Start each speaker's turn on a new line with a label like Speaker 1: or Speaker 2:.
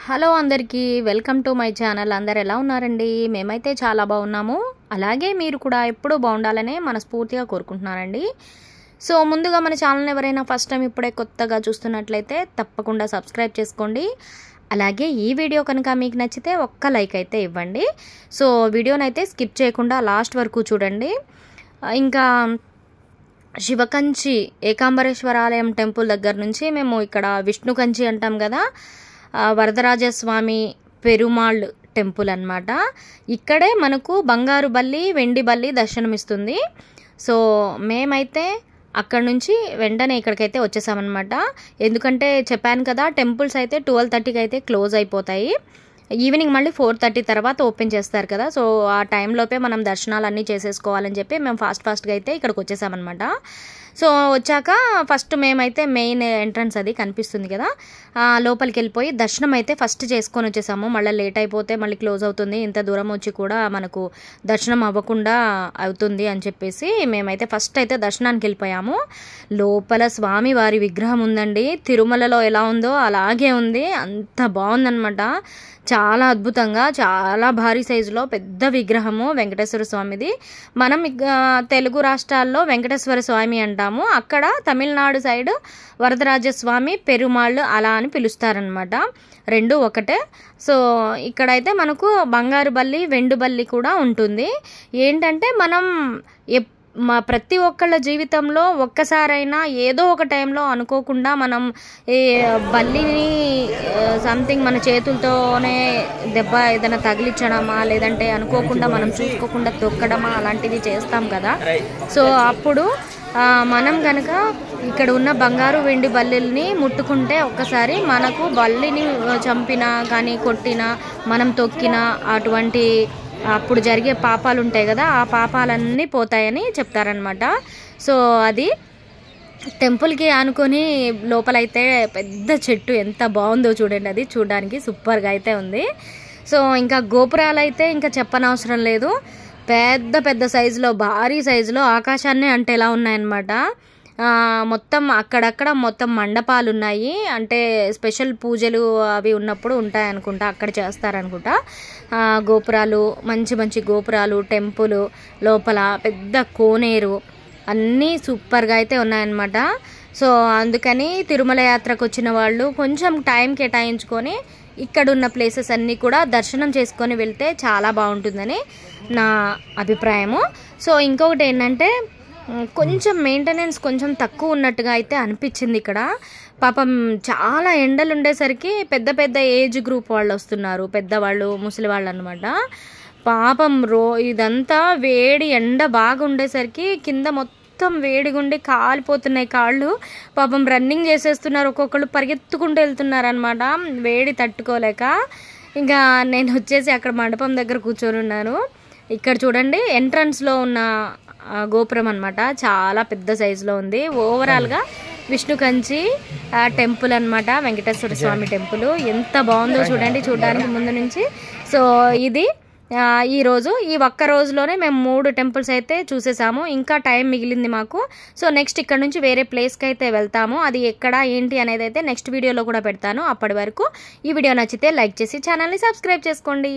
Speaker 1: Hello అందరికీ welcome to my channel. అందరు ఎలా ఉన్నారండి? మేమైతే చాలా బాగున్నాము. అలాగే మీరు కూడా ఎప్పుడూ బాగుండాలని మనస్ఫూర్తిగా కోరుకుంటున్నానండి. సో ముందుగా మన ఛానల్ని ఎవరైనా ఫస్ట్ టైం ఇప్పుడే కొత్తగా చూస్తున్నట్లయితే తప్పకుండా సబ్స్క్రైబ్ చేసుకోండి. అలాగే ఈ వీడియో కనుక మీకు నచ్చితే ఒక్క లైక్ అయితే ఇవ్వండి. సో వీడియోనైతే స్కిప్ చేయకుండా లాస్ట్ వరకు చూడండి. ఇంకా శివకంచి ఏకాంబరేశ్వర ఆలయం టెంపుల్ దగ్గర నుంచి మేము ఇక్కడ విష్ణు కంచి అంటాం కదా, వరదరాజస్వామి పెరుమాళ్ టెంపుల్ అన్నమాట. ఇక్కడే మనకు బంగారు బల్లి వెండి బల్లి దర్శనమిస్తుంది. సో మేమైతే అక్కడ నుంచి వెంటనే ఇక్కడికైతే వచ్చేసామన్నమాట. ఎందుకంటే చెప్పాను కదా, టెంపుల్స్ అయితే 12:30కి అయితే క్లోజ్ అయిపోతాయి. ఈవినింగ్ మళ్ళీ 4:30 తర్వాత ఓపెన్ చేస్తారు కదా. సో ఆ టైంలోపే మనం దర్శనాలు అన్నీ చేసేసుకోవాలని చెప్పి మేము ఫాస్ట్గా అయితే ఇక్కడికి వచ్చేసామన్నమాట. సో వచ్చాక ఫస్ట్ మేమైతే మెయిన్ ఎంట్రన్స్ అది కనిపిస్తుంది కదా, లోపలికి వెళ్ళిపోయి దర్శనం అయితే ఫస్ట్ చేసుకొని వచ్చేసాము. మళ్ళీ లేట్ అయిపోతే మళ్ళీ క్లోజ్ అవుతుంది, ఇంత దూరం వచ్చి కూడా మనకు దర్శనం అవ్వకుండా అవుతుంది అని చెప్పేసి మేమైతే ఫస్ట్ అయితే దర్శనానికి వెళ్ళిపోయాము. లోపల స్వామి వారి విగ్రహం ఉందండి. తిరుమలలో ఎలా ఉందో అలాగే ఉంది. అంత బాగుందన్నమాట. చాలా అద్భుతంగా, చాలా భారీ సైజులో పెద్ద విగ్రహము వెంకటేశ్వర స్వామిది. మనం తెలుగు రాష్ట్రాల్లో వెంకటేశ్వర స్వామి అంటాము, అక్కడ తమిళనాడు సైడ్ వరదరాజస్వామి పెరుమాళ్ అలా అని పిలుస్తారనమాట. రెండు ఒకటే. సో ఇక్కడైతే మనకు బంగారు బల్లి వెండి బల్లి కూడా ఉంటుంది. ఏంటంటే మనం ప్రతి ఒక్కళ్ళ జీవితంలో ఒక్కసారైనా ఏదో ఒక టైంలో అనుకోకుండా మనం ఈ బల్లిని సంథింగ్ మన చేతులతోనే దెబ్బ ఏదైనా తగిలించడమా, లేదంటే అనుకోకుండా మనం చూసుకోకుండా తొక్కడమా అలాంటివి చేస్తాం కదా. సో అప్పుడు మనం కనుక ఇక్కడ ఉన్న బంగారు వెండి బల్లిని ముట్టుకుంటే ఒక్కసారి మనకు బల్లిని చంపినా కానీ కొట్టినా మనం తొక్కినా అటువంటి అప్పుడు జరిగే పాపాలు ఉంటాయి కదా, ఆ పాపాలన్నీ పోతాయని చెప్తారనమాట. సో అది టెంపుల్కి ఆనుకొని లోపలైతే పెద్ద చెట్టు ఎంత బాగుందో చూడండి. అది చూడడానికి సూపర్గా అయితే ఉంది. సో ఇంకా గోపురాలు అయితే ఇంకా చెప్పనవసరం లేదు. పెద్ద పెద్ద సైజులో, భారీ సైజులో ఆకాశాన్ని అంటే ఎలా ఉన్నాయన్నమాట. మొత్తం అక్కడక్కడ మొత్తం మండపాలు ఉన్నాయి. అంటే స్పెషల్ పూజలు అవి ఉన్నప్పుడు ఉంటాయి అనుకుంటా, అక్కడ చేస్తారనుకుంటా. గోపురాలు, మంచి మంచి గోపురాలు, టెంపుల్ లోపల పెద్ద కోనేరు అన్నీ సూపర్గా అయితే ఉన్నాయన్నమాట. సో అందుకని తిరుమల యాత్రకు వచ్చిన వాళ్ళు కొంచెం టైం కేటాయించుకొని ఇక్కడున్న ప్లేసెస్ అన్నీ కూడా దర్శనం చేసుకొని వెళ్తే చాలా బాగుంటుందని నా అభిప్రాయము. సో ఇంకొకటి ఏంటంటే కొంచెం మెయింటెనెన్స్ కొంచెం తక్కువ ఉన్నట్టుగా అయితే అనిపించింది ఇక్కడ. పాపం చాలా ఎండలు ఉండేసరికి పెద్ద పెద్ద ఏజ్ గ్రూప్ వాళ్ళు వస్తున్నారు, పెద్దవాళ్ళు, ముసలి వాళ్ళు అనమాట. పాపం ఇదంతా వేడి ఎండ బాగా ఉండేసరికి కింద మొత్తం వేడిగుండి కాలిపోతున్నాయి కాళ్ళు. పాపం రన్నింగ్ చేసేస్తున్నారు, ఒక్కొక్కళ్ళు పరిగెత్తుకుంటూ వెళ్తున్నారు అనమాట వేడి తట్టుకోలేక. ఇంకా నేను వచ్చేసి అక్కడ మండపం దగ్గర కూర్చొని ఉన్నాను. ఇక్కడ చూడండి, ఎంట్రన్స్లో ఉన్న గోపురం అనమాట, చాలా పెద్ద సైజులో ఉంది. ఓవరాల్గా విష్ణు కంచి టెంపుల్ అనమాట, వెంకటేశ్వర స్వామి టెంపుల్ ఎంత బాగుందో చూడండి చూడడానికి ముందు నుంచి. సో ఇది ఈరోజు ఈ ఒక్క రోజులోనే మేము 3 టెంపుల్స్ అయితే చూసేసాము. ఇంకా టైం మిగిలింది మాకు. సో నెక్స్ట్ ఇక్కడ నుంచి వేరే ప్లేస్కి అయితే వెళ్తాము. అది ఎక్కడ ఏంటి అనేది అయితే నెక్స్ట్ వీడియోలో కూడా పెడతాను. అప్పటి వరకు ఈ వీడియో నచ్చితే లైక్ చేసి ఛానల్ని సబ్స్క్రైబ్ చేసుకోండి.